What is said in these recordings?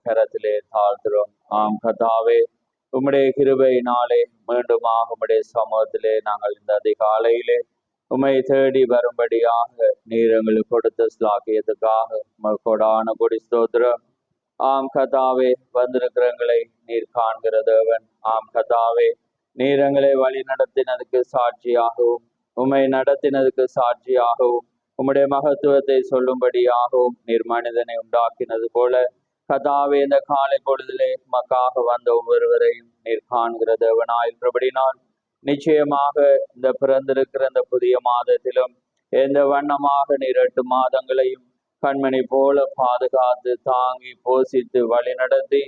கரத்திலே தாழ்த்துறோம். ஆம் கர்த்தாவே, உம்முடைய கிருபையினாலே மீண்டுமாக உம்முடைய சமூகத்திலே நாங்கள் இந்த அதிகாலையிலே உம்மை தேடி வரும்படியாக நீர் எங்களுக்கு கொடுத்த ஸ்லாக்கியத்துக்காக கொடான கொடி ஸ்தோத்திரம். ஆம் கர்த்தாவே, வந்திருக்கிறவங்களை நீர் காண்கிற தேவன். ஆம் கர்த்தாவே, நீர் எங்களை வழி நடத்தினதுக்கு சாட்சியாகவும் உம்மை நடத்தினதுக்கு சாட்சியாகவும் உம்முடைய மகத்துவத்தை சொல்லும்படியாகவும் நீர் மனிதனை உண்டாக்கினது போல கர்த்தாவே, இந்த காலை பொழுதிலே மக்காக வந்த ஒவ்வொருவரையும் நீர் காண்கிற தேவனாயிருக்கிறபடினால் நிச்சயமாக இந்த பிறந்திருக்கிற இந்த புதிய மாதத்திலும் எந்த வண்ணமாக நீர் 8 மாதங்களையும் கண்மணி போல பாதுகாத்து தாங்கி போஷித்து வழி நடத்தி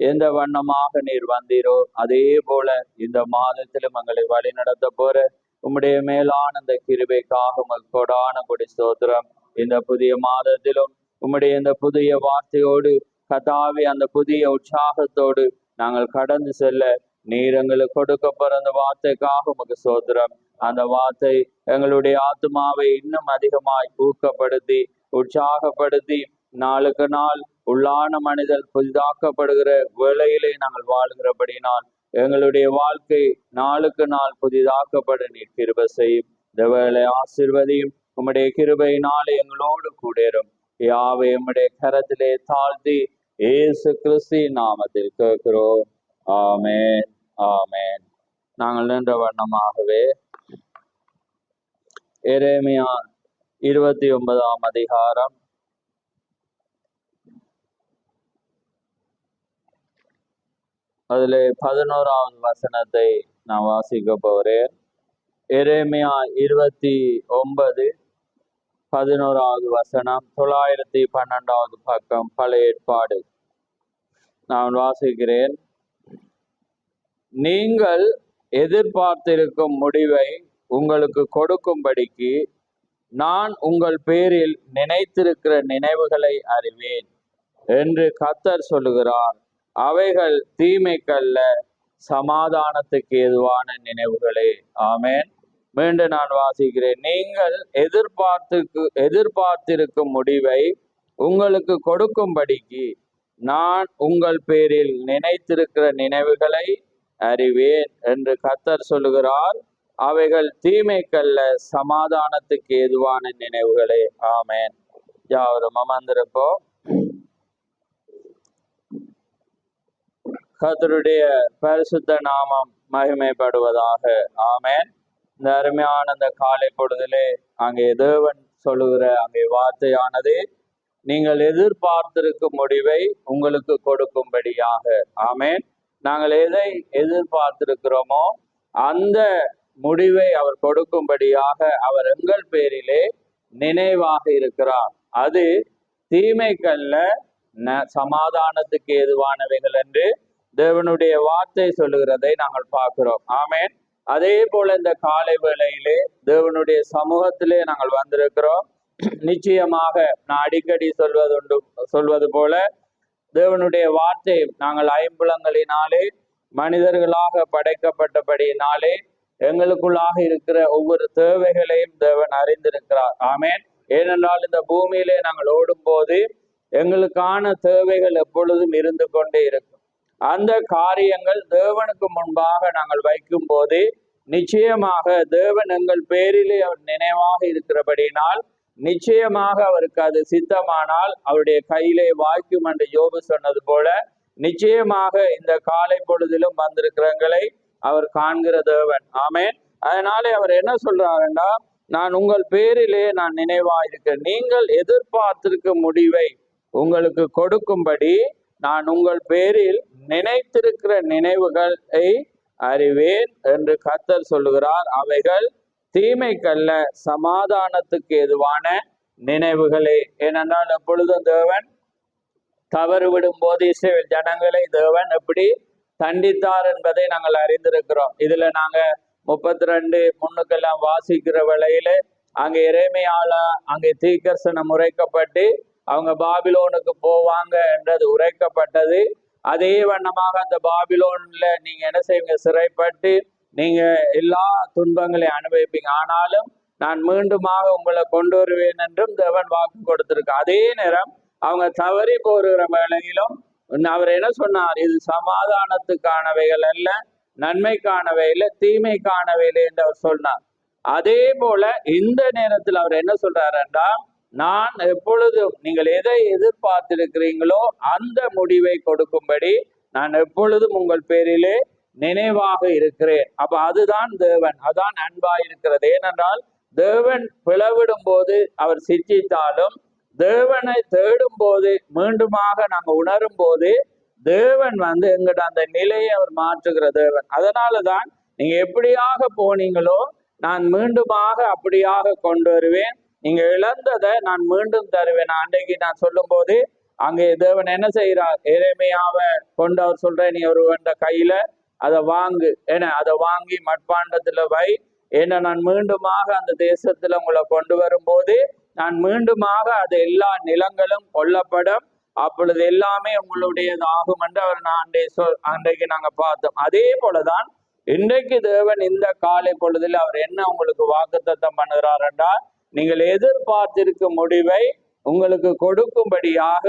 எந்த வண்ணமாக நீர் வந்தீரோ அதே போல இந்த மாதத்திலும் எங்களை வழி நடத்த போற உம்முடைய மேலான இந்த கிருபைக்காக கொடான கொடி ஸ்தோத்திரம். இந்த புதிய மாதத்திலும் உம்முடைய இந்த புதிய வார்த்தையோடு கர்த்தாவே, அந்த புதிய உற்சாகத்தோடு நாங்கள் கடந்து செல்ல நீர் எங்களுக்கு கொடுக்க போற அந்த வார்த்தைக்காக உமக்கு ஸ்தோத்திரம். அந்த வார்த்தை எங்களுடைய ஆத்மாவை இன்னும் அதிகமாய் ஊக்கப்படுத்தி உற்சாகப்படுத்தி நாளுக்கு நாள் உள்ளான மனிதர் புதிதாக்கப்படுகிற வேளையிலே நாங்கள் வாழ்கிறபடினால் எங்களுடைய வாழ்க்கை நாளுக்கு நாள் புதிதாக்கப்பட நீர் கிருபை செய்யும். இந்த வேளை ஆசீர்வதியும். உம்முடைய கிருபையினாலே எங்களோடு கூடேறும். யாவை உம்முடைய கரத்திலே தாழ்த்தி இயேசு கிறிஸ்து நாமத்தில் கேட்கிறோம். ஆமேன், ஆமேன். நாங்கள் நின்ற வண்ணமாகவே எரேமியா 29ஆம் அதிகாரம் அதில் 11வது வசனத்தை நான் வாசிக்க போகிறேன். எரேமியா 29 11வது வசனம், 912வது பக்கம், பழைய ஏற்பாடு. நான் வாசிக்கிறேன். நீங்கள் எதிர்பார்த்திருக்கும் முடிவை உங்களுக்கு கொடுக்கும்படிக்கு நான் உங்கள் பேரில் நினைத்திருக்கிற நினைவுகளை அறிவேன் என்று கர்த்தர் சொல்லுகிறார். அவைகள் தீமைக்கல்ல, சமாதானத்துக்கு ஏதுவான நினைவுகளே. ஆமேன். மீண்டும் நான் வாசிக்கிறேன். நீங்கள் எதிர்பார்த்திருக்கும் முடிவை உங்களுக்கு கொடுக்கும்படிக்கு நான் உங்கள் பேரில் நினைத்திருக்கிற நினைவுகளை அறிவேன் என்று கர்த்தர் சொல்லுகிறார். அவைகள் தீமைக்கல்ல, சமாதானத்துக்கு ஏதுவான நினைவுகளே. ஆமேன். யாவரும் அமர்ந்திருப்போ. கர்த்தருடைய பரிசுத்த நாமம் மகிமைப்படுவதாக. ஆமேன். இந்த அருமையான இந்த காலை பொழுதிலே அங்கே தேவன் சொல்லுகிற அங்கே வார்த்தையானது நீங்கள் எதிர்பார்த்திருக்கும் முடிவை உங்களுக்கு கொடுக்கும்படியாக. ஆமேன். நாங்கள் எதை எதிர்பார்த்திருக்கிறோமோ அந்த முடிவை அவர் கொடுக்கும்படியாக அவர் எங்கள் பேரிலே நினைவாக இருக்கிறார். அது தீமைக்கல்ல, சமாதானத்துக்கு ஏதுவானவைகள் என்று தேவனுடைய வார்த்தை சொல்லுகிறதை நாங்கள் பார்க்கிறோம். ஆமேன். அதே போல இந்த காலை வேளையிலே தேவனுடைய சமூகத்திலே நாங்கள் வந்திருக்கிறோம். நிச்சயமாக நான் அடிக்கடி சொல்வது போல தேவனுடைய வார்த்தை நாங்கள் ஐம்புலங்களினாலே மனிதர்களாக படைக்கப்பட்டபடியினாலே எங்களுக்குள்ளாக இருக்கிற ஒவ்வொரு தேவைகளையும் தேவன் அறிந்திருக்கிறார். ஆமேன். ஏனென்றால் இந்த பூமியிலே நாங்கள் ஓடும் போது எங்களுக்கான தேவைகள் எப்பொழுதும் இருந்து கொண்டே இருக்கும். அந்த காரியங்கள் தேவனுக்கு முன்பாக நாங்கள் வைக்கும் போது நிச்சயமாக தேவன் எங்கள் பேரிலே அவர் நினைவாக இருக்கிறபடினால் நிச்சயமாக அவருக்கு அது சித்தமானால் அவருடைய கையிலே வாய்க்கும் என்று யோபு சொன்னது போல நிச்சயமாக இந்த காலை பொழுதிலும் வந்திருக்கிறவங்களை அவர் காண்கிற தேவன். ஆமேன். அதனாலே அவர் என்ன சொல்றாருன்னா, நான் உங்கள் பேரிலே நான் நினைவாயிருக்கிறேன். நீங்கள் எதிர்பார்த்திருக்கும் முடிவை உங்களுக்கு கொடுக்கும்படி நான் உங்கள் பேரில் நினைத்திருக்கிற நினைவுகளை அறிவேன் என்று கர்த்தர் சொல்லுகிறார். அவைகள் தீமைக்கல்ல, சமாதானத்துக்கு ஏதுவான நினைவுகளே. ஏனென்றால் எப்பொழுதும் தேவன் தவறு விடும் போது இஸ்ரவேல் ஜனங்களை தேவன் எப்படி தண்டித்தார் என்பதை நாங்கள் அறிந்திருக்கிறோம். இதுல நாங்க 32:3 வாசிக்கிற வேளையில அங்கே எரேமியால அங்கே தீர்க்கதரிசனம் உரைக்கப்பட்டு அவங்க பாபிலோனுக்கு போவாங்க என்றது உரைக்கப்பட்டது. அதே வண்ணமாக அந்த பாபிலோன்ல நீங்க என்ன செய்வீங்க, சிறைப்பட்டு நீங்க எல்லா துன்பங்களையும் அனுபவிப்பீங்க, ஆனாலும் நான் மீண்டுமாக உங்களை கொண்டு வருவேன் என்றும் தேவன் வாக்கு கொடுத்திருக்கு. அதே நேரம் அவங்க தவறி போகிற வேளையிலும் அவர் என்ன சொன்னார்? இது சமாதானத்துக்கானவைகள் அல்ல, நன்மைக்கானவையில, தீமைக்கானவையில என்று அவர் சொன்னார். அதே போல இந்த நேரத்தில் அவர் என்ன சொல்றார் என்றால், நான் எப்பொழுதும் நீங்கள் எதை எதிர்பார்த்திருக்கிறீங்களோ அந்த முடிவை கொடுக்கும்படி நான் எப்பொழுதும் உங்கள் பேரிலே நினைவாக இருக்கிறேன். அப்ப அதுதான் தேவன், அதான் அன்பாய் இருக்கிறது. ஏனென்றால் தேவன் பிளவிடும் போது அவர் சிற்றித்தாலும், தேவனை தேடும் போது மீண்டுமாக நாங்கள் உணரும் போது தேவன் எங்கிட்ட அந்த நிலையை அவர் மாற்றுகிற தேவன். அதனாலதான் நீங்க எப்படியாக போனீங்களோ நான் மீண்டுமாக அப்படியாக கொண்டு வருவேன், நீங்க இழந்ததை நான் மீண்டும் தருவேன். அன்றைக்கு நான் சொல்லும் போது அங்கே தேவன் என்ன செய்கிறார்? எரேமியாவை கொண்டு அவர் சொல்ற, நீ ஒருவன் கையில அதை வாங்கு, ஏன்னா அதை வாங்கி மட்பாண்டத்துல வை, ஏன்னா நான் மீண்டுமாக அந்த தேசத்துல உங்களை கொண்டு வரும்போது நான் மீண்டுமாக அது எல்லா நிலங்களும் கொல்லப்படும், அப்பொழுது எல்லாமே உங்களுடையது ஆகும் என்று அவர் அன்றைக்கு நாங்க பார்த்தோம். அதே போலதான் இன்றைக்கு தேவன் இந்த காலை பொழுதில் அவர் என்ன உங்களுக்கு வாக்குத்தத்தம் பண்ணுகிறார் என்றால், நீங்கள் எதிர்பார்த்திருக்கும் முடிவை உங்களுக்கு கொடுக்கும்படியாக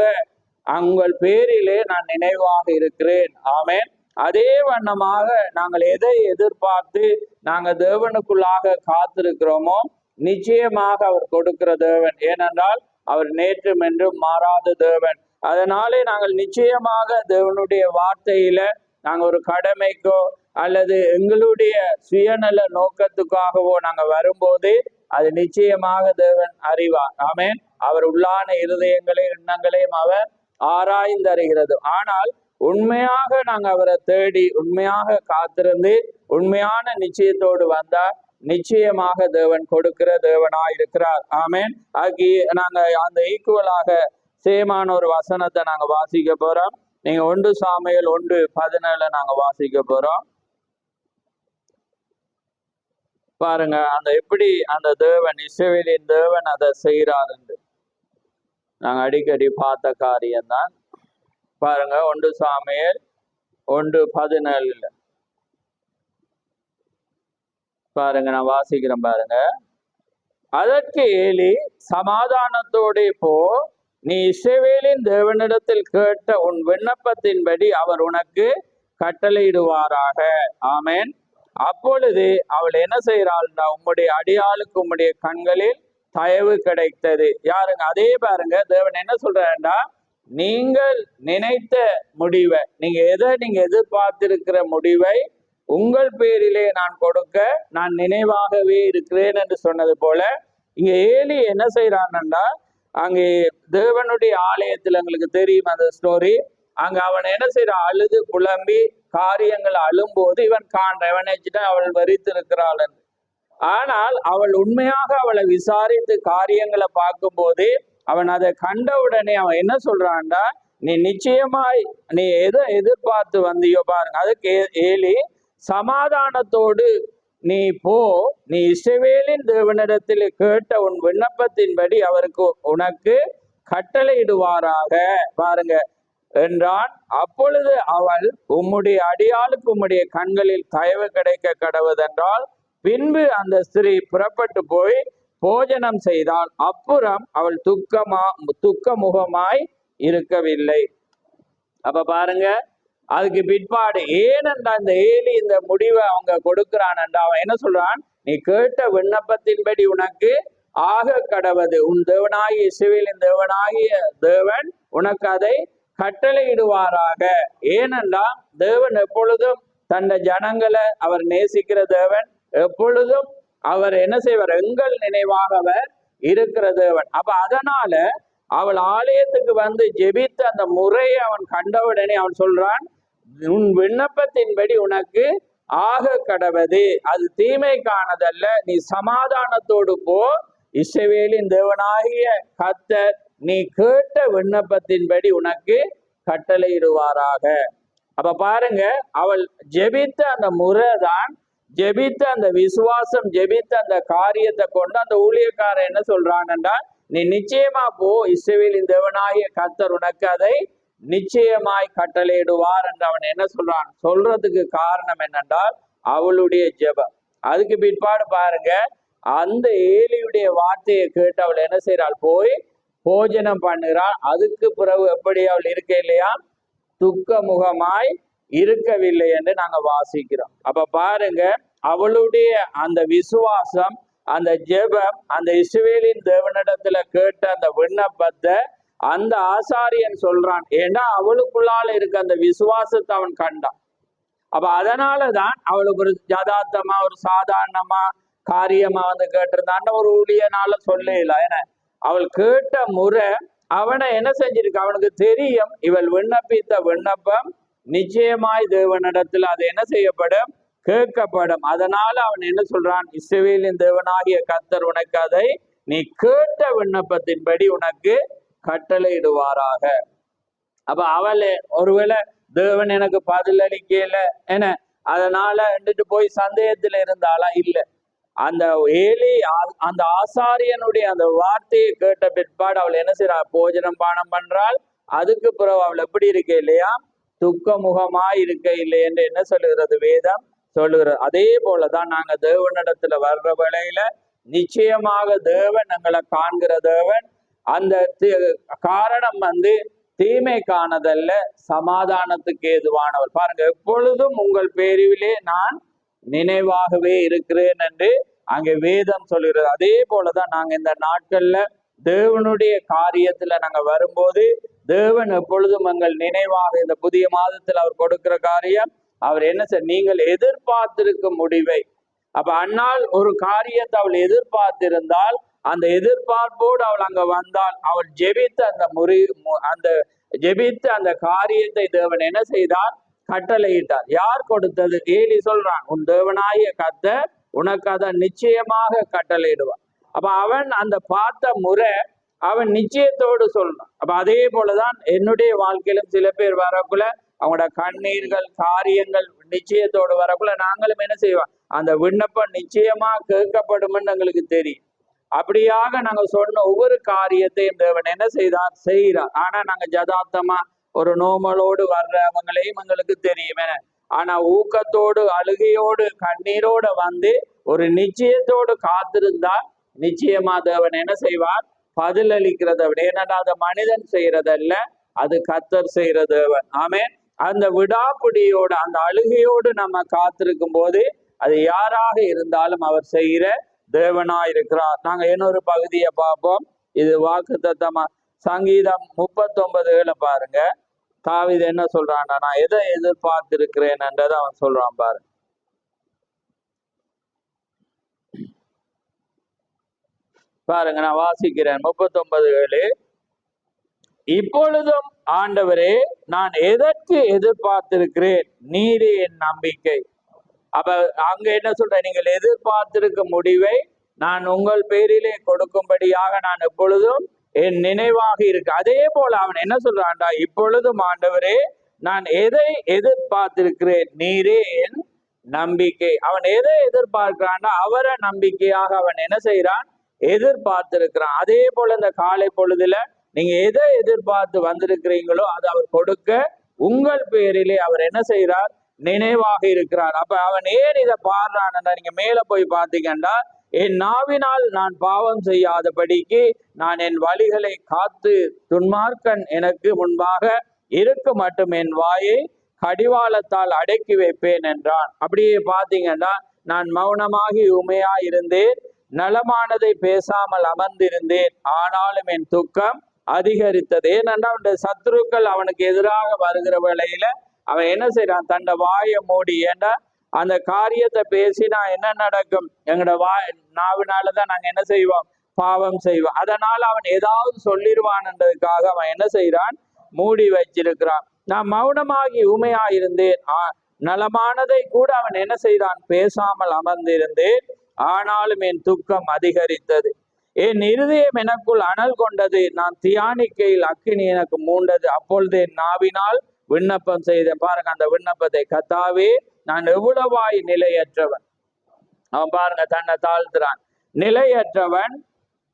உங்கள் பேரிலே நான் நினைவாக இருக்கிறேன். ஆமென். அதே வண்ணமாக நாங்கள் எதை எதிர்பார்த்து நாங்கள் தேவனுக்குள்ளாக காத்திருக்கிறோமோ நிச்சயமாக அவர் கொடுக்கிற தேவன். ஏனென்றால் அவர் நேற்றும் என்றும் மாறாத தேவன். அதனாலே நாங்கள் நிச்சயமாக தேவனுடைய வார்த்தையில நாங்கள் ஒரு கடமைக்கோ அல்லது எங்களுடைய சுயநல நோக்கத்துக்காகவோ நாங்கள் வரும்போது அது நிச்சயமாக தேவன் அறிவார். ஆமென். அவர் உள்ளான இருதயங்களையும் எண்ணங்களையும் அவர் ஆராய்ந்தறிகிறது. ஆனால் உண்மையாக நாங்கள் அவரை தேடி உண்மையாக காத்திருந்து உண்மையான நிச்சயத்தோடு வந்தால் நிச்சயமாக தேவன் கொடுக்கிற தேவனாயிருக்கிறார். ஆமென். அதுக்கு நாங்க அந்த ஈக்குவலாக சேமான ஒரு வசனத்தை நாங்க வாசிக்க போறோம். நீங்க 1 சாமுவேல் 1:17 நாங்க வாசிக்க போறோம். பாருங்க அந்த எப்படி அந்த தேவன், இஸ்ரவேலின் தேவன் அதை செய்கிறார் என்று நாங்க அடிக்கடி பார்த்த காரியம்தான். பாருங்க 1 சாமுவேல் 1:17 பாருங்க, நான் வாசிக்கிறேன் பாருங்க. அதற்கு ஏலி, சமாதானத்தோடு போ, நீ இஸ்ரவேலின் தேவனிடத்தில் கேட்ட உன் விண்ணப்பத்தின்படி அவர் உனக்கு கட்டளையிடுவாராக. ஆமென். அப்பொழுது அவள் என்ன செய்யறாள்னா, உம்முடைய அடியாளுக்கு உம்முடைய கண்களில் தயவு கிடைத்தது. யாருங்க? அதே பாருங்க, தேவன் என்ன சொல்றாருன்னா, நீங்கள் நினைத்த முடிவை, நீங்க எதை நீங்க எதிர்பார்த்திருக்கிற முடிவை உங்கள் பேரிலே நான் கொடுக்க நான் நினைவாகவே இருக்கிறேன் என்று சொன்னது போல இங்க ஏலி என்ன செய்யறான்னா, அங்கே தேவனுடைய ஆலயத்தில் எங்களுக்கு தெரியும் அந்த ஸ்டோரி. அங்க அவன் என்ன செய்யறான்? அழுது புலம்பி காரியங்கள் அழும்போது இவன் காண்றான், அவள் வரித்திருக்கிறாள் என்று. ஆனால் அவள் உண்மையாக அவளை விசாரித்து காரியங்களை பார்க்கும்போது அவன் அதை கண்டவுடனே அவன் என்ன சொல்றான்டா, நீ நிச்சயமாய் நீ எதை எதிர்பார்த்து வந்தியோ பாருங்க. அதுக்கு ஏலி, சமாதானத்தோடு நீ போ, நீ இஸ்ரவேலின் தேவனிடத்தில் கேட்ட உன் விண்ணப்பத்தின்படி அவருக்கு உனக்கு கட்டளையிடுவாராக பாருங்க என்றான். அப்பொழுது அவள், உம்முடைய அடியாளுக்கு உம்முடைய கண்களில் தயவு கிடைக்க கடவுதென்றால், பின்பு அந்த ஸ்திரீ புறப்பட்டு போய் போஜனம் செய்தால் அப்புறம் அவள் துக்க முகமாய் இருக்கவில்லை. அப்ப பாருங்க, அதுக்கு பிற்பாடு ஏனென்றா இந்த ஏலி இந்த முடிவை அவங்க கொடுக்கிறான்டா, அவன் என்ன சொல்றான்? நீ கேட்ட விண்ணப்பத்தின்படி உனக்கு ஆக கடவது, உன் தேவனாகிய இஸ்ரவேலின் தேவனாகிய தேவன் உனக்கு அதை கட்டளையிடுவாராக. ஏனென்றா தேவன் எப்பொழுதும் தன்னை ஜனங்களை அவர் நேசிக்கிற தேவன், எப்பொழுதும் அவர் என்ன செய்வார்? எங்கள் நினைவாக அவர் இருக்கிற தேவன். அப்ப அதனால அவள் ஆலயத்துக்கு வந்து ஜெபித்த அந்த முறையை அவன் கண்டவுடனே அவன் சொல்றான், உன் விண்ணப்பத்தின்படி உனக்கு ஆக கடவது, அது தீமைக்கானதல்ல, நீ சமாதானத்தோடு போ, இஸ்ரவேலின் தேவனாகிய கர்த்தர் நீ கேட்ட விண்ணப்பத்தின்படி உனக்கு கட்டளையிடுவாராக. அப்ப பாருங்க, அவள் ஜெபித்த அந்த முறை தான், ஜெபித்த அந்த விசுவாசம், ஜெபித்த அந்த காரியத்தை கொண்டு அந்த ஊழியக்காரன் என்ன சொல்றான்டா, நீ நிச்சயமா போ, இஸ்ரவேலின் தேவனாகிய கர்த்தர் உனக்கு அதை நிச்சயமாய் கட்டளையிடுவார் என்று அவன் என்ன சொல்றான்? சொல்றதுக்கு காரணம் என்னென்றால் அவளுடைய ஜெபம். அதுக்கு பிற்பாடு பாருங்க, அந்த ஏலியுடைய வார்த்தையை கேட்டு அவள் என்ன செய்யறாள்? போய் போஜனம் பண்ணுகிறாள். அதுக்கு பிறகு எப்படி அவள் இருக்க இல்லையா? துக்க முகமாய் இருக்கவில்லை என்று நாங்க வாசிக்கிறோம். அப்ப பாருங்க, அவளுடைய அந்த விசுவாசம், அந்த ஜெபம், அந்த இஸ்ரவேலின் தேவனிடத்துல கேட்ட அந்த விண்ணப்பத்தை அந்த ஆசாரியன் சொல்றான். ஏன்னா அவளுக்குள்ளால இருக்க அந்த விசுவாசத்தை அவன் கண்டான். அப்ப அதனாலதான் அவளுக்கு ஒரு யதார்த்தமா, ஒரு சாதாரணமா காரியமா கேட்டிருந்தான்னு ஒரு ஊழியனால சொல்லல. ஏன்னா அவள் கேட்ட முறை அவனை என்ன செஞ்சிருக்கு, அவனுக்கு தெரியும் இவள் விண்ணப்பித்த விண்ணப்பம் நிச்சயமாய் தேவனிடத்தில் அது என்ன செய்யப்படும், கேட்கப்படும். அதனால அவன் என்ன சொல்றான், இஸ்ரவேலின் தேவனாகிய கர்த்தர் உனக்கு அதை நீ கேட்ட விண்ணப்பத்தின்படி உனக்கு கட்டளையிடுவாராக. அப்ப அவள் ஒருவேளை தேவன் எனக்கு பதில் அளிக்கல என்ன அதனால வந்துட்டு போய் சந்தேகத்துல இருந்தாளா? இல்ல. அந்த ஏலி அந்த ஆசாரியனுடைய அந்த வார்த்தையை கேட்ட பிற்பாடு அவள் என்ன செய்யறா, போஜனம் பானம் பண்றாள். அதுக்கு பிறகு அவள் எப்படி இருக்க இல்லையா, துக்க முகமாய் இருக்க இல்லை என்று என்ன சொல்லுகிறது, வேதம் சொல்லுகிறது. அதே போலதான் நாங்க தேவனிடத்துல வர்ற வேளையில நிச்சயமாக தேவன் எங்களை காண்கிற தேவன். அந்த காரணம் தீமைக்கானதல்ல, சமாதானத்துக்கு ஏதுவானவர். பாருங்க, எப்பொழுதும் உங்கள் பேரிலே நான் நினைவாகவே இருக்கிறேன் என்று அங்கே வேதம் சொல்கிறது. அதே போலதான் நாங்க இந்த நாட்கள்ல தேவனுடைய காரியத்துல நாங்க வரும்போது தேவன் எப்பொழுதும் எங்கள் நினைவாக, இந்த புதிய மாதத்தில் அவர் கொடுக்கிற காரியம், அவர் என்ன செய்ய, நீங்கள் எதிர்பார்த்திருக்கும் முடிவை. அப்ப அந்நாள் ஒரு காரியத்தை அவள் எதிர்பார்த்திருந்தால், அந்த எதிர்பார்ப்போடு அவள் அங்க வந்தால், அவள் ஜெபித்த அந்த காரியத்தை தேவன் என்ன செய்தார், கட்டளையிட்டார். யார் கொடுத்தது? ஏலி சொல்றான், உன் தேவனாய கர்த்தர் உனக்கு அதை நிச்சயமாக கட்டளையிடுவார். அப்ப அவன் அந்த பார்த்த முறை அவன் நிச்சயத்தோடு சொல்றான். அப்ப அதே போலதான் என்னுடைய வாழ்க்கையிலும் சில பேர் வரக்குள்ள அவங்களோட கண்ணீர்கள், காரியங்கள் நிச்சயத்தோடு வரக்குள்ள நாங்களும் என்ன செய்வோம், அந்த விண்ணப்பம் நிச்சயமா கேட்கப்படும்னு எங்களுக்கு தெரியும். அப்படியாக நாங்க சொன்ன ஒவ்வொரு காரியத்தையும் தேவன் என்ன செய்கிறார். ஆனா நாங்க யதார்த்தமா ஒரு நோமலோடு வர்றவங்களையும் எங்களுக்கு தெரியும். ஆனா ஊக்கத்தோடு, அழுகையோடு, கண்ணீரோடு ஒரு நிச்சயத்தோடு காத்திருந்தா நிச்சயமா தேவன் என்ன செய்வார், பதில் அளிக்கிறத விட. ஏன்னா அதை மனிதன் செய்யறதல்ல, அது கர்த்தர் செய்யற தேவன். ஆமென். அந்த விடாப்பிடியோடு, அந்த அழுகையோடு நம்ம காத்திருக்கும் போது அது யாராக இருந்தாலும் அவர் செய்கிற தேவனா இருக்கிறார். நாங்க இன்னொரு பகுதியை பார்ப்போம். இது வாக்குத்தத்தமா சங்கீதம் 39 பாருங்க. தாவீது என்ன சொல்றான்னா, நான் எதை எதிர்பார்த்திருக்கிறேன் என்றதை அவன் சொல்றான் பாருங்க. பாருங்க, நான் வாசிக்கிறேன் 39:7. இப்பொழுதும் ஆண்டவரே, நான் எதற்கு எதிர்பார்த்திருக்கிறேன், நீரே என் நம்பிக்கை. அப்ப அங்க என்ன சொல்ற, நீங்கள் எதிர்பார்த்திருக்க முடிவை நான் உங்கள் பேரிலே கொடுக்கும்படியாக நான் எப்பொழுதும் என் நினைவாக இருக்கு. அதே போல அவன் என்ன சொல்றான்டா, இப்பொழுதும் ஆண்டவரே, நான் எதை எதிர்பார்த்திருக்கிறேன், நீரே என் நம்பிக்கை. அவன் எதை எதிர்பார்க்கிறான்டா, அவரை நம்பிக்கையாக அவன் என்ன செய்யறான், எதிர்பார்த்திருக்கிறான். அதே போல இந்த காலை பொழுதுல நீங்க எதை எதிர்பார்த்து வந்திருக்கிறீங்களோ அதை அவர் கொடுக்க உங்கள் பேரிலே அவர் என்ன செய்யறார், நினைவாக இருக்கிறார். அப்ப அவன் ஏன் இதை பாடுறான், நீங்க மேல போய் பார்த்தீங்கன்னா, என் நாவினால் நான் பாவம் செய்யாதபடிக்கு நான் என் வழிகளை காத்து துன்மார்க்கன் எனக்கு முன்பாக இருக்க மட்டும் என் வாயை கடிவாளத்தால் அடக்கி வைப்பேன் என்றான். அப்படியே பார்த்தீங்கன்னா, நான் மௌனமாகி உமையா இருந்தேன், நலமானதை பேசாமல் அமர்ந்திருந்தேன், ஆனாலும் என் துக்கம் அதிகரித்தது. ஏனென்றா அவனுடைய சத்துருக்கள் அவனுக்கு எதிராக வருகிற வேளையில அவன் என்ன செய்யறான், தன்னை வாயை மூடி. ஏண்டா அந்த காரியத்தை பேசினா என்ன நடக்கும், எங்களோட நாவினாலதான் நாங்க என்ன செய்வோம், பாவம் செய்வோம். அதனால அவன் ஏதாவது சொல்லிடுவான்ன்றதுக்காக அவன் என்ன செய்யறான், மூடி வச்சிருக்கிறான். நான் மௌனமாகி ஊமையா இருந்தேன், நலமானதை கூட அவன் என்ன செய்தான், பேசாமல் அமர்ந்திருந்தேன், ஆனாலும் என் துக்கம் அதிகரித்தது. என் இருதயம் எனக்குள் அனல் கொண்டது, நான் தியானிக்கையில் அக்கினி எனக்கு மூண்டது. அப்பொழுது என் நாவினால் விண்ணப்பம் செய்தேன். பாருங்க அந்த விண்ணப்பத்தை, கர்த்தாவே, நான் எவ்வளவாய் நிலையற்றவன். அவன் பாருங்க தன்னை தாழ்த்துறான். நிலையற்றவன்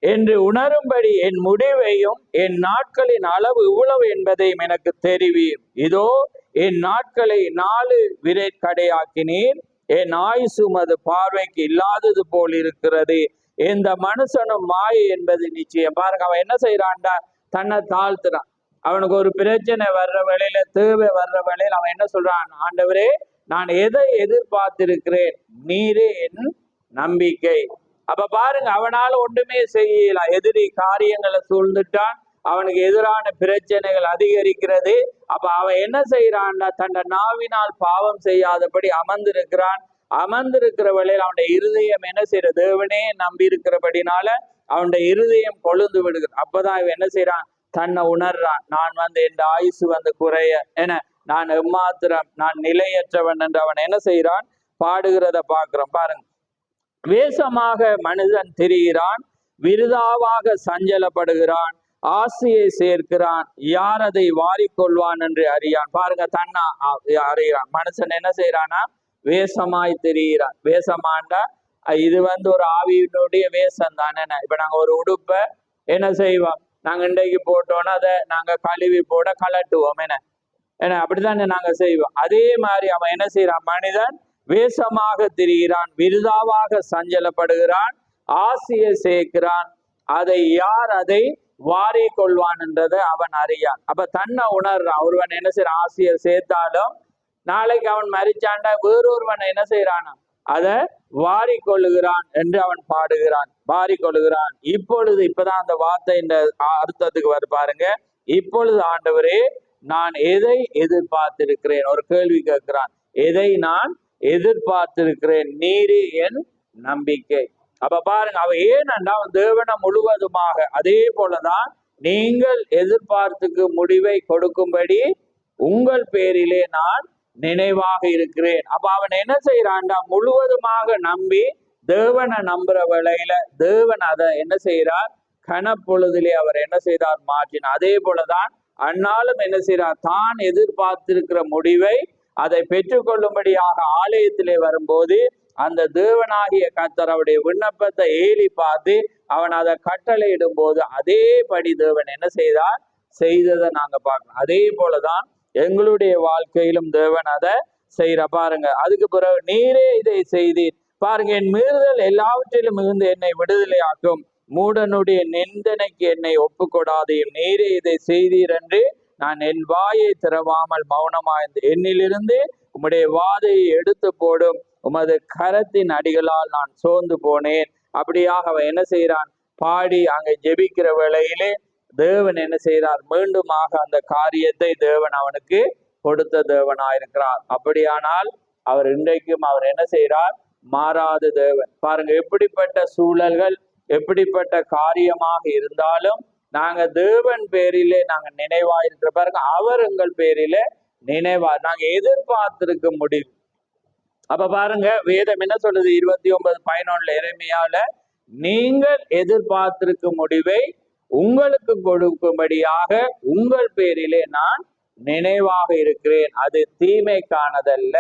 என்று உணரும்படி என் முடிவையும் என் நாட்களின் அளவு இவ்வளவு என்பதையும் எனக்கு தெரிவியும். இதோ என் நாட்களை 4 விரைக்கடையாக்கினீர், என் ஆயுசு உமது பார்வைக்கு இல்லாதது போல் இருக்கிறது, எந்த மனுஷனும் மாயை என்பது நிச்சயம். பாருங்க அவன் என்ன செய்யறான்டா, தன்னை தாழ்த்துறான். அவனுக்கு ஒரு பிரச்சனை வர்ற வேளையில, தேவை வர்ற வேளையில அவன் என்ன சொல்றான்? ஆண்டவரே, நான் எதை எதிர்பார்த்திருக்கிறேன், நீரே என் நம்பிக்கை. அப்ப பாருங்க, அவனால ஒன்றுமே செய்யல. எதிரி காரியங்களை சூழ்ந்துட்டான், அவனுக்கு எதிரான பிரச்சனைகள் அதிகரிக்கிறது. அப்ப அவன் என்ன செய்யறான்டா, தன்னை நாவினால் பாவம் செய்யாதபடி அமர்ந்திருக்கிறான். அமர்ந்திருக்கிற வேளையில் அவனுடைய இருதயம் என்ன செய்யற? தேவனே நம்பி இருக்கிறபடினால அவனுடைய இருதயம் கொழுந்து விடுகிறான். அப்பதான் இவன் என்ன செய்யறான்? தன்னை உணர்றான். நான் என் ஆயுசு குறைய என, நான் எம்மாத்திரம், நான் நிலையற்றவன் என்று அவன் என்ன செய்யறான்? பாடுகிறத பார்க்கிறோம். பாருங்க, வேஷமாக மனிதன் திரிகிறான், விருதாவாக சஞ்சலப்படுகிறான், ஆசையை சேர்க்கிறான், யார் அதை வாரிக்கொள்வான் என்று அறியான். பாருங்க, தன்னை அறிகிறான். மனுஷன் என்ன செய்யறானா? வேஷமாய் திரிகிறான். வேஷமாண்டா இது ஒரு ஆவியினுடைய வேஷம் தானே. இப்ப நாங்க ஒரு உடுப்பை என்ன செய்வோம்? நாங்க இன்றைக்கு போட்டோன்னா அதை நாங்க கழுவி போட கலட்டுவோம். என்ன அப்படித்தானே நாங்க செய்வோம். அதே மாதிரி அவன் என்ன செய்யறான்? மனிதன் வேஷமாக திரிகிறான், விருதாவாக சஞ்சலப்படுகிறான், ஆசையை சேர்க்கிறான், யார் அதை வாரி கொள்வான் என்றதை அவன் அறியான். அப்ப தன்னை உணர்றான். ஒருவன் என்ன செய்யறான்? ஆசையை சேர்த்தாலும் நாளைக்கு அவன் மரிச்சாண்டா வேறொருவன் என்ன செய்யறானா? அதை வாரி கொள்ளுகிறான் என்று அவன் பாடுகிறான், வாரி கொள்ளுகிறான். இப்பதான் அந்த வார்த்தை இந்த அர்த்தத்துக்கு வரு பாருங்க. இப்பொழுது ஆண்டவரே, நான் எதை எதிர்பார்த்திருக்கிறேன்? ஒரு கேள்வி கேட்கிறான். எதை நான் எதிர்பார்த்திருக்கிறேன், நீரே என் நம்பிக்கை. அப்ப பாருங்க, அவ ஏனென்றா அவன் தேவனை முழுவதுமாக, அதே போலதான் நீங்கள் எதிர்பார்த்துக்கு முடிவை கொடுக்கும்படி உங்கள் பேரிலே நான் நினைவாக இருக்கிறேன். அப்ப அவன் என்ன செய்யறான்டா? முழுவதுமாக நம்பி தேவனை நம்புற வேளையில தேவன் அதை என்ன செய்யறார்? கனப்பொழுதிலே அவர் என்ன செய்தார்? மாற்றினார். அதே போலதான் அந்நாளும் என்ன செய்யறார்? தான் எதிர்பார்த்திருக்கிற முடிவை அதை பெற்றுக்கொள்ளும்படியாக ஆலயத்திலே வரும்போது அந்த தேவனாகிய கர்த்தர் அவருடைய விண்ணப்பத்தை ஏறி பார்த்து அவன் அதை கட்டளையிடும் போது அதேபடி தேவன் என்ன செய்தார்? செய்ததை நாங்க பார்க்கணும். அதே போலதான் எங்களுடைய வாழ்க்கையிலும் தேவன் அதை செய்யற. பாருங்க, அதுக்கு பிறகு நீரே இதை செய்தீர். பாருங்க, என் மீறுதல் எல்லாவற்றிலும் மிகுந்து என்னை விடுதலை ஆக்கும், மூடனுடைய நிந்தனைக்கு என்னை ஒப்புக்கொடாதையும் நீரே இதை செய்தீர் என்று நான் என் வாயை திறவாமல் மௌனமாய்ந்து என்னிலிருந்து உம்முடைய வாதையை எடுத்து போடும் உமது கரத்தின் அடிகளால் நான் சோர்ந்து போனேன். அப்படியாக அவன் என்ன செய்யறான்? பாடி அங்கே ஜெபிக்கிற வேளையிலே தேவன் என்ன செய்கிறார்? மீண்டுமாக அந்த காரியத்தை தேவன் அவனுக்கு கொடுத்த தேவனாயிருக்கிறார். அப்படியானால் அவர் இன்றைக்கும் அவர் என்ன செய்கிறார்? மாறாத தேவன். பாருங்க, எப்படிப்பட்ட சூழல்கள், எப்படிப்பட்ட காரியமாக இருந்தாலும் நாங்க தேவன் பேரிலே நாங்க நினைவாயிருக்கிற பாருங்க, அவர் எங்கள் பேரிலே நினைவா, நாங்க எதிர்பார்த்திருக்க முடியும். அப்ப பாருங்க, வேதம் என்ன சொல்லுது? 29:11 எரேமியால, நீங்கள் எதிர்பார்த்திருக்கும் முடிவை உங்களுக்கு கொடுக்கும்படியாக உங்கள் பேரிலே நான் நினைவாக இருக்கிறேன், அது தீமைக்கானதல்ல,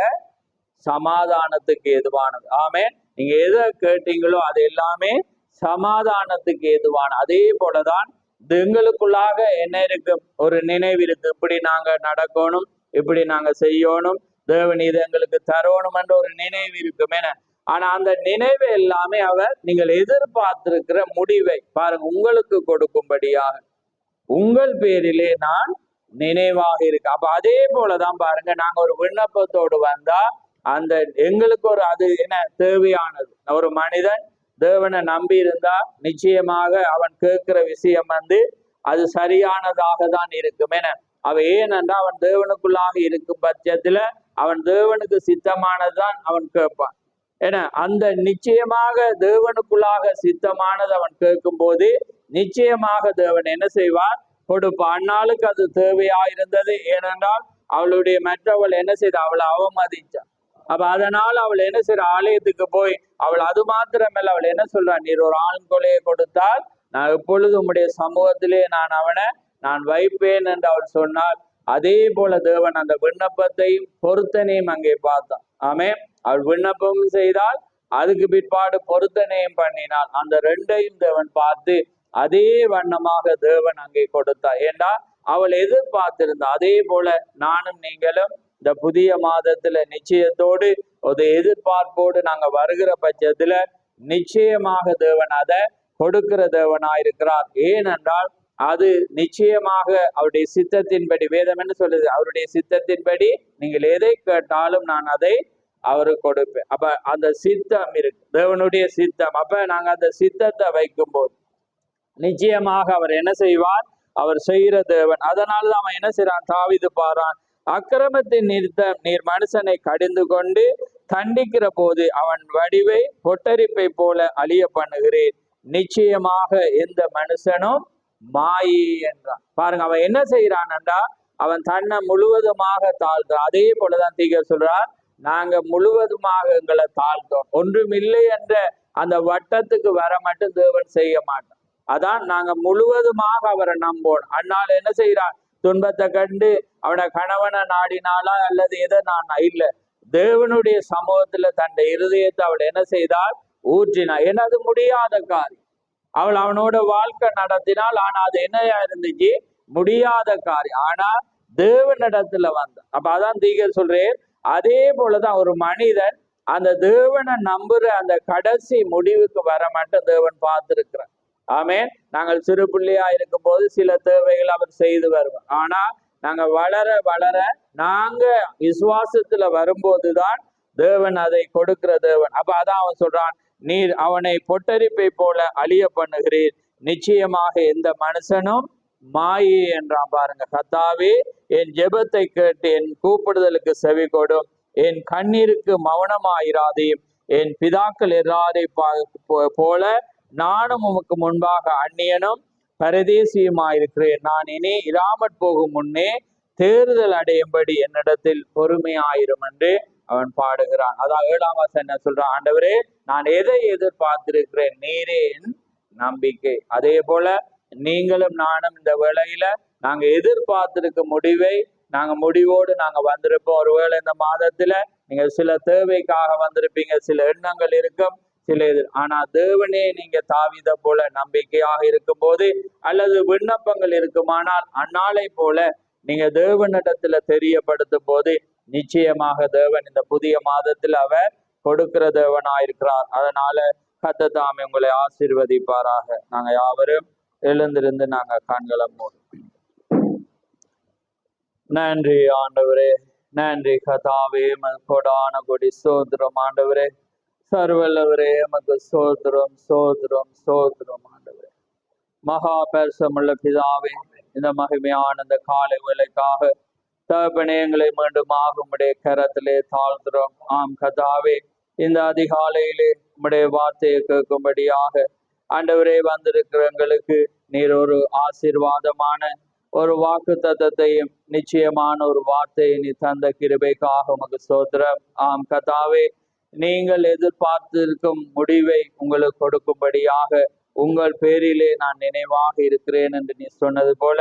சமாதானத்துக்கு ஏதுவானது. ஆமென். நீங்க எதை கேட்டீங்களோ அது எல்லாமே சமாதானத்துக்கு ஏதுவான. அதே போலதான் எங்களுக்குள்ளாக என்ன இருக்கு? ஒரு நினைவு இருக்கு. இப்படி நாங்க நடக்கணும், இப்படி நாங்க செய்யணும், தேவன் இதை எங்களுக்கு தரணும் என்ற ஒரு நினைவு இருக்கும். என ஆனா அந்த நினைவு எல்லாமே அவர் நீங்கள் எதிர்பார்த்திருக்கிற முடிவை பாருங்க உங்களுக்கு கொடுக்கும்படியாக உங்கள் பேரிலே நான் நினைவாக இருக்கு. அப்ப அதே போலதான் பாருங்க, நாங்க ஒரு விண்ணப்பத்தோடு வந்தா அந்த எங்களுக்கு ஒரு அது என்ன தேவையானது. ஒரு மனிதன் தேவனை நம்பி இருந்தா நிச்சயமாக அவன் கேட்கிற விஷயம் அது சரியானதாக தான் இருக்கும். என அவன் ஏனென்றா அவன் தேவனுக்குள்ளாக இருக்கும் பட்சத்துல அவன் தேவனுக்கு சித்தமானதுதான் அவன் கேட்பான். ஏன்னா அந்த நிச்சயமாக தேவனுக்குள்ளாக சித்தமானது அவன் கேட்கும் போது நிச்சயமாக தேவன் என்ன செய்வார்? கொடுப்பான். அந்நாளுக்கு அது தேவையா இருந்தது. ஏனென்றால் அவளுடைய மற்றவள் என்ன செய்த? அவளை அவமதிச்சான். அப்ப அதனால அவள் என்ன செய்யற? ஆலயத்துக்கு போய் அவள் அது மாத்திரமல்ல, அவள் என்ன சொல்றான்? நீர் ஒரு ஆண் கொலையை கொடுத்தால் நான் எப்பொழுது உம்முடைய சமூகத்திலே நான் அவனை நான் வைப்பேன் என்று அவள் சொன்னாள். அதே போல தேவன் அந்த விண்ணப்பத்தையும் பொருத்தனையும் அங்கே பார்த்தான். ஆமே, அவள் விண்ணப்பமும் செய்தால் அதுக்கு பிற்பாடு பொருத்தனையும் பண்ணினாள். அந்த ரெண்டையும் தேவன் பார்த்து அதே வண்ணமாக தேவன் அங்கே கொடுத்தார். ஏண்டா அவள் எதிர்பார்த்திருந்தா. அதே போல நானும் நீங்களும் இந்த புதிய மாதத்துல நிச்சயத்தோடு ஒரு எதிர்பார்ப்போடு நாங்க வருகிற பட்சத்துல நிச்சயமாக தேவன் அதை கொடுக்கிற தேவனாயிருக்கிறார். ஏனென்றால் அது நிச்சயமாக அவருடைய சித்தத்தின்படி, வேதம் என்ன சொல்லுது? அவருடைய சித்தத்தின்படி நீங்கள் எதை கேட்டாலும் நான் அதை அவருக்கு கொடுப்பேன். அப்ப அந்த சித்தம் இருக்கு, தேவனுடைய சித்தம். அப்ப நாங்க அந்த சித்தத்தை வைக்கும் போது நிச்சயமாக அவர் என்ன செய்வார்? அவர் செய்கிற தேவன். அதனாலதான் அவன் என்ன செய்யறான்? தாவீது பாரான், அக்கிரமத்தின் நிறுத்தம் நீர் மனுஷனை கடிந்து கொண்டு தண்டிக்கிற போது அவன் வடிவை பொட்டரிப்பை போல அழிய பண்ணுகிறேன், நிச்சயமாக எந்த மனுஷனும் மாயி என்றான். பாருங்க, அவன் என்ன செய்யறான்டா, அவன் தன்னை முழுவதுமாக தாழ்த்தான். அதே போலதான் தீகர் சொல்றார், நாங்க முழுவதுமாக எங்களை தாழ்த்தோம், ஒன்றுமில்லை என்ற அந்த வட்டத்துக்கு வர மட்டும் தேவன் செய்ய மாட்டான். அதான் நாங்க முழுவதுமாக அவரை நம்போம். அதனால என்ன செய்யறான்? துன்பத்தை கண்டு அவனை கணவனை நாடினாலா அல்லது எதை நான் இல்ல, தேவனுடைய சமூகத்துல தன் இருதயத்தை அவள் என்ன செய்தால்? ஊற்றினாள். ஏன்னா அது முடியாத காரியம். அவள் அவனோட வாழ்க்கை நடத்தினால், ஆனா அது என்னையா இருந்துச்சு? முடியாத காரியம். ஆனா தேவனிடத்துல வந்த. அப்ப அதான் தீகர் சொல்றேன், அதே போலதான் ஒரு மனிதன் அந்த தேவனை நம்புற அந்த கடைசி முடிவுக்கு வர மட்டும் தேவன் பார்த்திருக்கிறார். ஆமேன். நாங்கள் சிறு பிள்ளையா இருக்கும் போது சில தேவைகள் அவர் செய்து வருவார். ஆனா நாங்க வளர வளர நாங்க விசுவாசத்துல வரும்போதுதான் தேவன் அதை கொடுக்கிற தேவன். அப்ப அதான் அவன் சொல்றான், நீர் அவனை பொட்டரிப்பை போல அழிய பண்ணுகிறீர், நிச்சயமாக எந்த மனுஷனும் மாயே என்றான். பாருங்க, கர்த்தாவே என் ஜெபத்தை கேட்டு என் கூப்பிடுதலுக்கு செவி கொடும், என் கண்ணீருக்கு மௌனமாயிராதையும், என் பிதாக்கள் எல்லாரை போல நானும் உமக்கு முன்பாக அந்நியனும் பரதேசியுமாயிருக்கிறேன், நான் இனி இராமற் போகும் முன்னே தேறுதல் அடையும்படி என்னிடத்தில் பொறுமையாயிரும் என்று அவன் பாடுகிறான். அதான் 7ஆம் வசனம் என்ன சொல்றான்? ஆண்டவரே, நான் எதை எதிர்பார்த்திருக்கிறேன்? நீரே என் நம்பிக்கை. அதே போல நீங்களும் நானும் இந்த வேளையில நாங்க எதிர்பார்த்திருக்க முடிவை நாங்க முடிவோடு நாங்க வந்திருப்போம். ஒருவேளை இந்த மாதத்துல நீங்க சில தேவைக்காக வந்திருப்பீங்க, சில எண்ணங்கள் இருக்கும், சில ஆனா தேவனே நீங்க தாவீதை போல நம்பிக்கையாக இருக்கும் போது அல்லது விண்ணப்பங்கள் இருக்குமானால் அந்நாளை போல நீங்க தேவனிடத்துல தெரியப்படுத்தும் போது நிச்சயமாக தேவன் இந்த புதிய மாதத்தில் அவர் கொடுக்கிற தேவனாயிருக்கிறார். அதனால கர்த்தர் தாமே உங்களை ஆசீர்வதிப்பாராக. நாங்க யாவரும் எழுந்திருந்து நாங்க கண்களை மூடும். நன்றி ஆண்டவரே, நன்றி கர்த்தாவே, கொடான கொடி சோதரம் ஆண்டவரே, சர்வல்லவரே, எமக்கு சோதரம் சோதரம் சோதரம் ஆண்டவரே. மகா பரிசுத்தமுள்ள பிதாவே, இந்த மகிமையான இந்த காலை வேளைக்காக தகப்பனே எங்களை மீண்டும் உம்முடைய கரத்திலே தாழ்த்துறோம். ஆம் கர்த்தாவே, இந்த அதிகாலையிலே உம்முடைய வார்த்தையை கேட்கும்படியாக ஆண்டவரே வந்திருக்கிற எங்களுக்கு நீர் ஒரு ஆசீர்வாதமான ஒரு வாக்கு தத்தத்தையும் நிச்சயமான ஒரு வார்த்தையை நீ தந்த கிருபைக்காக உமக்கு ஸ்தோத்திரம். ஆம் கர்த்தாவே, நீங்கள் எதிர்பார்த்திருக்கும் முடிவை உங்களுக்கு கொடுக்கும்படியாக உங்கள் பேரிலே நான் நினைவாக இருக்கிறேன் என்று நீ சொன்னது போல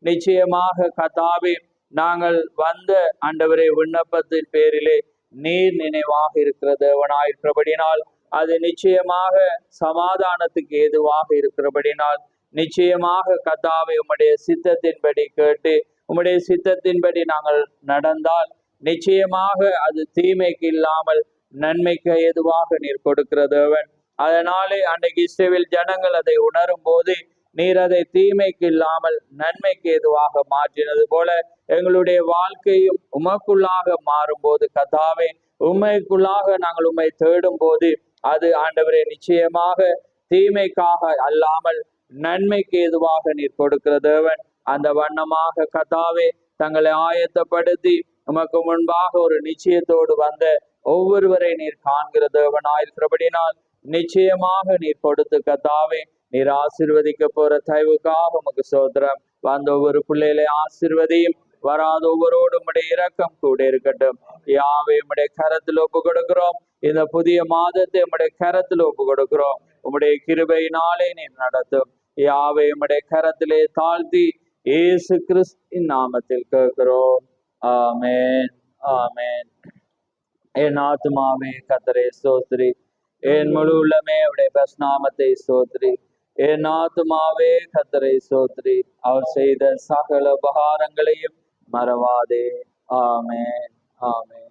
நிச்சயமாக கர்த்தாவே, நாங்கள் வந்த ஆண்டவரே விண்ணப்பத்தின் பேரிலே நீர் நினைவாக இருக்கிற தேவனாயிருக்கிறபடினால் அது நிச்சயமாக சமாதானத்துக்கு ஏதுவாக இருக்கிறபடினால் நிச்சயமாக கர்த்தாவே உம்முடைய சித்தத்தின்படி கேட்டு உம்முடைய சித்தத்தின்படி நாங்கள் நடந்தால் நிச்சயமாக அது தீமைக்கு இல்லாமல் நன்மைக்கு ஏதுவாக நீர் கொடுக்கிற தேவன். அதனாலே அன்றைக்கு இஸ்ரவேல் ஜனங்கள் அதை உணரும் போது நீர் அதை தீமைக்கு இல்லாமல் நன்மைக்கு ஏதுவாக மாற்றினது போல எங்களுடைய வாழ்க்கையும் உமக்குள்ளாக மாறும் போது கர்த்தாவே, உண்மைக்குள்ளாக நாங்கள் உண்மை தேடும் போது அது ஆண்டவரே நிச்சயமாக தீமைக்காக அல்லாமல் நன்மைக்கு ஏதுவாக நீர் கொடுக்கிற தேவன். அந்த வண்ணமாக கர்த்தாவே தங்களை ஆயத்தப்படுத்தி உமக்கு முன்பாக ஒரு நிச்சயத்தோடு வந்த ஒவ்வொருவரை நீர் காண்கிற தேவனாயிருக்கிறபடினால் நிச்சயமாக நீர் கொடுத்து கர்த்தாவே நீர் ஆசீர்வதிக்க போற தயவுக்காக உமக்கு ஸ்தோத்திரம். வந்த ஒவ்வொரு பிள்ளைகளை ஆசீர்வதியும், வராத ஒவ்வொருவோடு உம்முடைய இரக்கம் கூட இருக்கட்டும். யாவே உம்முடைய கரத்தில் ஒப்பு கொடுக்கிறோம். இந்த புதிய மாதத்தை உம்முடைய கரத்தில் ஒப்பு கொடுக்கிறோம். உம்முடைய கிருபையினாலே நீர் நடத்தும். யாவே உம்முடைய கரத்திலே தாழ்த்தி இயேசு கிறிஸ்துவின் நாமத்தில் கேட்கிறோம். ஆமென், ஆமென். என் ஆத்துமாவே கர்த்தரை ஸ்தோத்திரி, என் முழு உள்ளமே அவருடைய பரிசுநாமத்தை ஸ்தோத்திரி. என் ஆத்துமாவே கர்த்தரை ஸ்தோத்திரி, அவர் செய்த சகல உபகாரங்களையும் மறவாதே. ஆமென், ஆமென்.